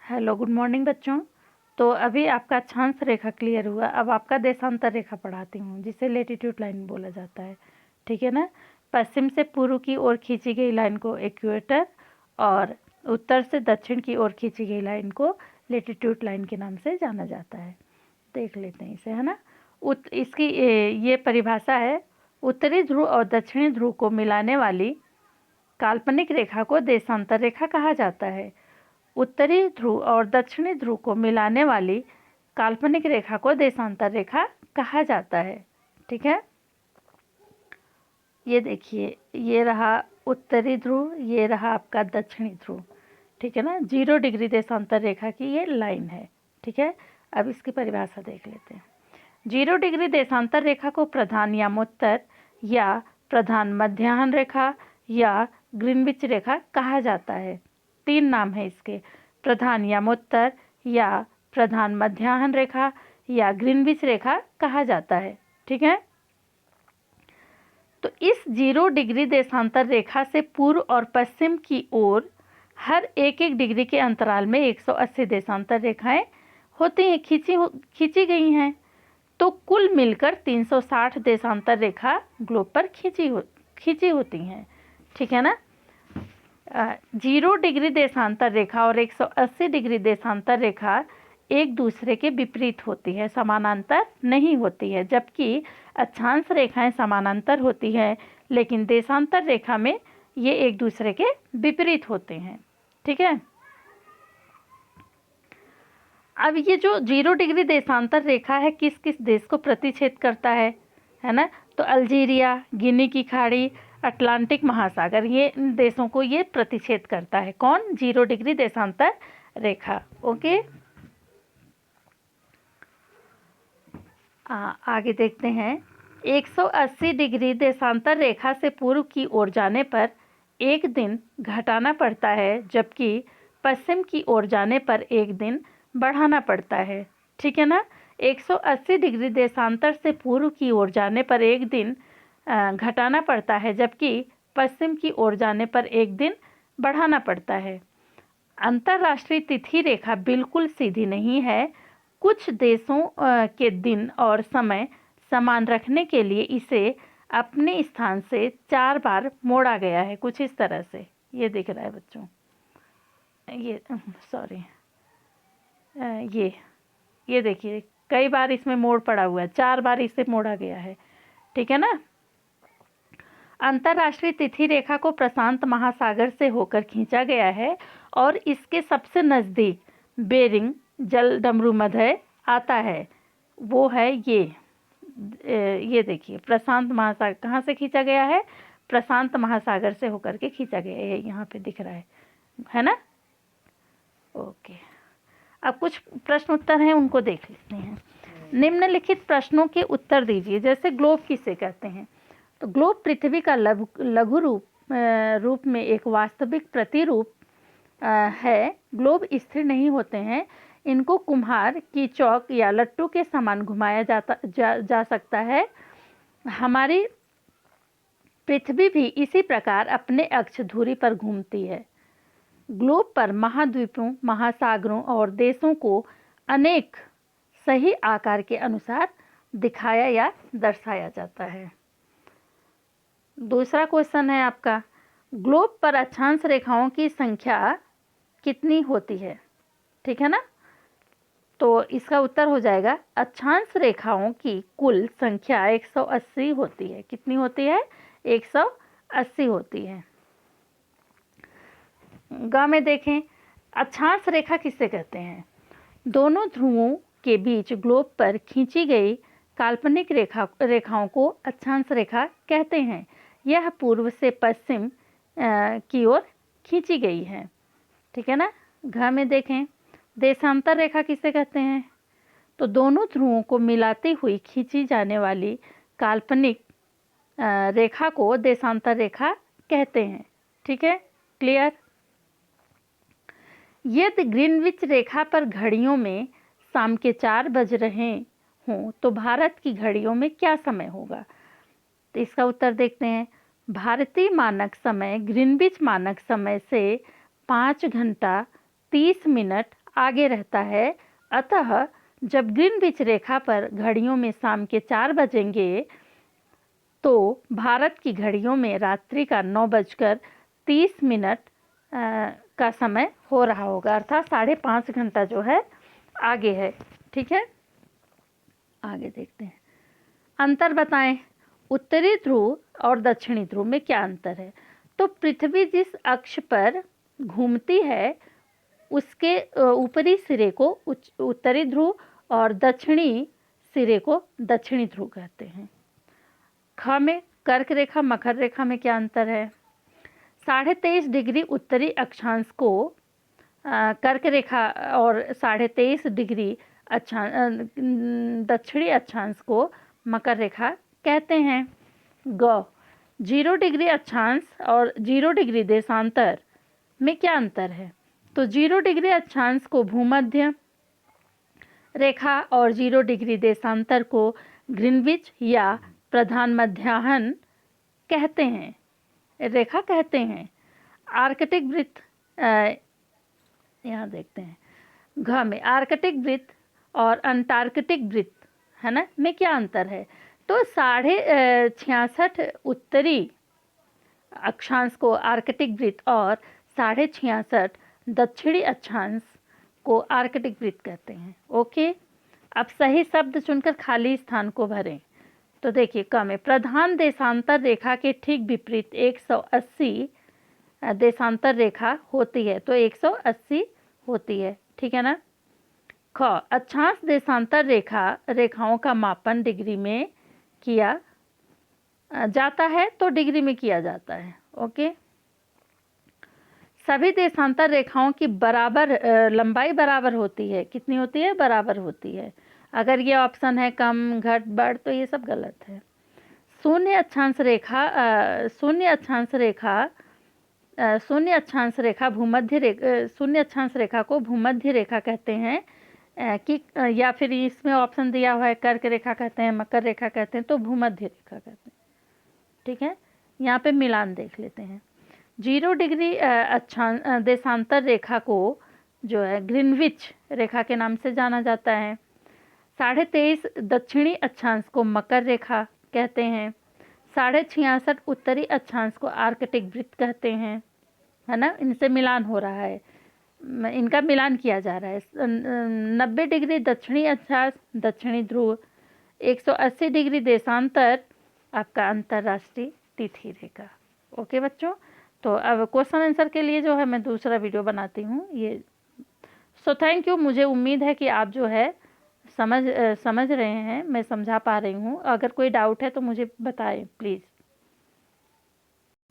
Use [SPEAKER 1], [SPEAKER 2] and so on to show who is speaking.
[SPEAKER 1] Hello, good morning बच्चों। तो अभी आपका अक्षांश रेखा क्लियर हुआ। अब आपका देशांतर रेखा पढ़ाती हूँ, जिसे लेटीट्यूड लाइन बोला जाता है। ठीक है ना। पश्चिम से पूर्व की ओर खींची गई लाइन को इक्वेटर और उत्तर से दक्षिण की ओर खींची गई लाइन को लेटीट्यूड लाइन के नाम से जाना जाता है। देख लेते हैं इसे, है ना। इसकी ये परिभाषा है, उत्तरी ध्रुव और दक्षिणी ध्रुव को मिलाने वाली काल्पनिक रेखा को देशांतर रेखा कहा जाता है। उत्तरी ध्रुव और दक्षिणी ध्रुव को मिलाने वाली काल्पनिक रेखा को देशांतर रेखा कहा जाता है। ठीक है। ये देखिए, ये रहा उत्तरी ध्रुव, ये रहा आपका दक्षिणी ध्रुव। ठीक है ना। 0 डिग्री देशांतर रेखा की ये लाइन है। ठीक है। अब इसकी परिभाषा देख लेते हैं। 0 डिग्री देशांतर रेखा को प्रधान यामोत्तर या प्रधान मध्याह्न रेखा या ग्रीनविच रेखा कहा जाता है। 3 नाम है इसके, प्रधान यामोत्तर या प्रधान मध्याह्न रेखा या ग्रीनविच रेखा कहा जाता है। ठीक है। तो इस 0 डिग्री देशांतर रेखा से पूर्व और पश्चिम की ओर हर 1-1 डिग्री के अंतराल में 180 देशांतर रेखाएं होती हैं, खींची गई हैं। तो कुल मिलकर 360 देशांतर रेखा ग्लोब पर खींची होती हैं। ठीक है ना। 0 डिग्री देशांतर रेखा और 180 डिग्री देशांतर रेखा एक दूसरे के विपरीत होती है, समानांतर नहीं होती है। जबकि अक्षांश रेखाएं समानांतर होती है, लेकिन देशांतर रेखा में ये एक दूसरे के विपरीत होते हैं। ठीक है। अब ये जो 0 डिग्री देशांतर रेखा है, किस किस देश को प्रतिच्छेद करता है ना। तो अल्जीरिया, गिनी की खाड़ी, अटलांटिक महासागर, ये देशों को ये प्रतिच्छेद करता है। कौन? 0 डिग्री देशांतर रेखा। ओके। आगे देखते हैं। 180 डिग्री देशांतर रेखा से पूर्व की ओर जाने पर एक दिन घटाना पड़ता है, जबकि पश्चिम की ओर जाने पर एक दिन बढ़ाना पड़ता है। ठीक है ना। 180 डिग्री देशांतर से पूर्व की ओर जाने पर एक दिन घटाना पड़ता है, जबकि पश्चिम की ओर जाने पर एक दिन बढ़ाना पड़ता है। अंतर्राष्ट्रीय तिथि रेखा बिल्कुल सीधी नहीं है। कुछ देशों के दिन और समय समान रखने के लिए इसे अपने स्थान से 4 बार मोड़ा गया है, कुछ इस तरह से। ये दिख रहा है बच्चों, ये सॉरी, ये देखिए, कई बार इसमें मोड़ पड़ा हुआ है, 4 बार इसे मोड़ा गया है। ठीक है ना। अंतर्राष्ट्रीय तिथि रेखा को प्रशांत महासागर से होकर खींचा गया है और इसके सबसे नज़दीक बेरिंग जल डमरू मध्य आता है, वो है ये देखिए, प्रशांत महासागर कहाँ से खींचा गया है? प्रशांत महासागर से होकर के खींचा गया है। यहाँ पे दिख रहा है ना। ओके। अब कुछ प्रश्न उत्तर हैं, उनको देख लेते हैं। निम्नलिखित प्रश्नों के उत्तर दीजिए। जैसे ग्लोब किसे कहते हैं? तो ग्लोब पृथ्वी का लघु रूप में एक वास्तविक प्रतिरूप है। ग्लोब स्थिर नहीं होते हैं, इनको कुम्हार की चौक या लट्टू के समान घुमाया जा सकता है। हमारी पृथ्वी भी इसी प्रकार अपने अक्ष धुरी पर घूमती है। ग्लोब पर महाद्वीपों, महासागरों और देशों को अनेक सही आकार के अनुसार दिखाया या दर्शाया जाता है। दूसरा क्वेश्चन है आपका, ग्लोब पर अक्षांश रेखाओं की संख्या कितनी होती है? ठीक है ना। तो इसका उत्तर हो जाएगा, अक्षांश रेखाओं की कुल संख्या 180 होती है। कितनी होती है? 180 होती है। ग में देखें, अक्षांश रेखा किसे कहते हैं? दोनों ध्रुवों के बीच ग्लोब पर खींची गई काल्पनिक रेखाओं को अक्षांश रेखा कहते हैं। यह पूर्व से पश्चिम की ओर खींची गई है। ठीक है ना। घ में देखें, देशांतर रेखा किसे कहते हैं? तो दोनों ध्रुवों को मिलाती हुई खींची जाने वाली काल्पनिक रेखा को देशांतर रेखा कहते हैं। ठीक है, क्लियर। यदि ग्रीनविच रेखा पर घड़ियों में शाम के 4 बज रहे हों तो भारत की घड़ियों में क्या समय होगा? तो इसका उत्तर देखते हैं। भारतीय मानक समय ग्रीनविच मानक समय से 5 घंटा 30 मिनट आगे रहता है। अतः जब ग्रीनविच रेखा पर घड़ियों में शाम के 4 बजेंगे तो भारत की घड़ियों में रात्रि का 9:30 का समय हो रहा होगा, अर्थात 5.5 घंटा जो है आगे है। ठीक है, आगे देखते हैं। अंतर बताएं, उत्तरी ध्रुव और दक्षिणी ध्रुव में क्या अंतर है? तो पृथ्वी जिस अक्ष पर घूमती है उसके ऊपरी सिरे को उत्तरी ध्रुव और दक्षिणी सिरे को दक्षिणी ध्रुव कहते हैं। ख में कर्क रेखा मकर रेखा में क्या अंतर है? 23.5 डिग्री उत्तरी अक्षांश को कर्क रेखा और 23.5 डिग्री दक्षिणी अक्षांश को मकर रेखा कहते हैं। ग 0 डिग्री अक्षांश और 0 डिग्री देशांतर में क्या अंतर है? तो 0 डिग्री अक्षांश को भूमध्य रेखा और 0 डिग्री देशांतर को ग्रीनविच या प्रधान मध्याह्न कहते हैं, रेखा कहते हैं। आर्कटिक वृत्त यहाँ देखते हैं। घ में आर्कटिक वृत्त और अंटार्कटिक वृत्त है ना, में क्या अंतर है? तो 66.5 उत्तरी अक्षांश को आर्कटिक वृत्त और 66.5 दक्षिणी अक्षांश को आर्कटिक वृत्त कहते हैं। ओके, अब सही शब्द चुनकर खाली स्थान को भरें। तो देखिए, क में प्रधान देशांतर रेखा के ठीक विपरीत 180 देशांतर रेखा होती है, तो 180 होती है। ठीक है ना। ख अक्षांश देशांतर रेखाओं का मापन डिग्री में किया जाता है, तो डिग्री में किया जाता है। ओके, सभी देशांतर रेखाओं की बराबर लंबाई बराबर होती है। कितनी होती है? बराबर होती है। अगर ये ऑप्शन है कम घट बढ़ तो ये सब गलत है। शून्य अक्षांश रेखा को भूमध्य रेखा कहते हैं कि या फिर इसमें ऑप्शन दिया हुआ है कर्क रेखा कहते हैं, मकर रेखा कहते हैं, तो भूमध्य रेखा कहते हैं। ठीक है, यहाँ पे मिलान देख लेते हैं। 0 डिग्री देशांतर रेखा को जो है ग्रीनविच रेखा के नाम से जाना जाता है। 23.5 दक्षिणी अक्षांश को मकर रेखा कहते हैं। 66.5 उत्तरी अक्षांश को आर्कटिक वृत्त कहते हैं, है ना। इनसे मिलान हो रहा है, इनका मिलान किया जा रहा है। 90 डिग्री दक्षिणी अक्षांश दक्षिणी ध्रुव, 180 डिग्री देशांतर आपका अंतर्राष्ट्रीय तिथि रेखा। ओके बच्चों, तो अब क्वेश्चन आंसर के लिए जो है मैं दूसरा वीडियो बनाती हूँ ये। So thank you. मुझे उम्मीद है कि आप जो है समझ रहे हैं, मैं समझा पा रही हूँ। अगर कोई डाउट है तो मुझे बताएं प्लीज़।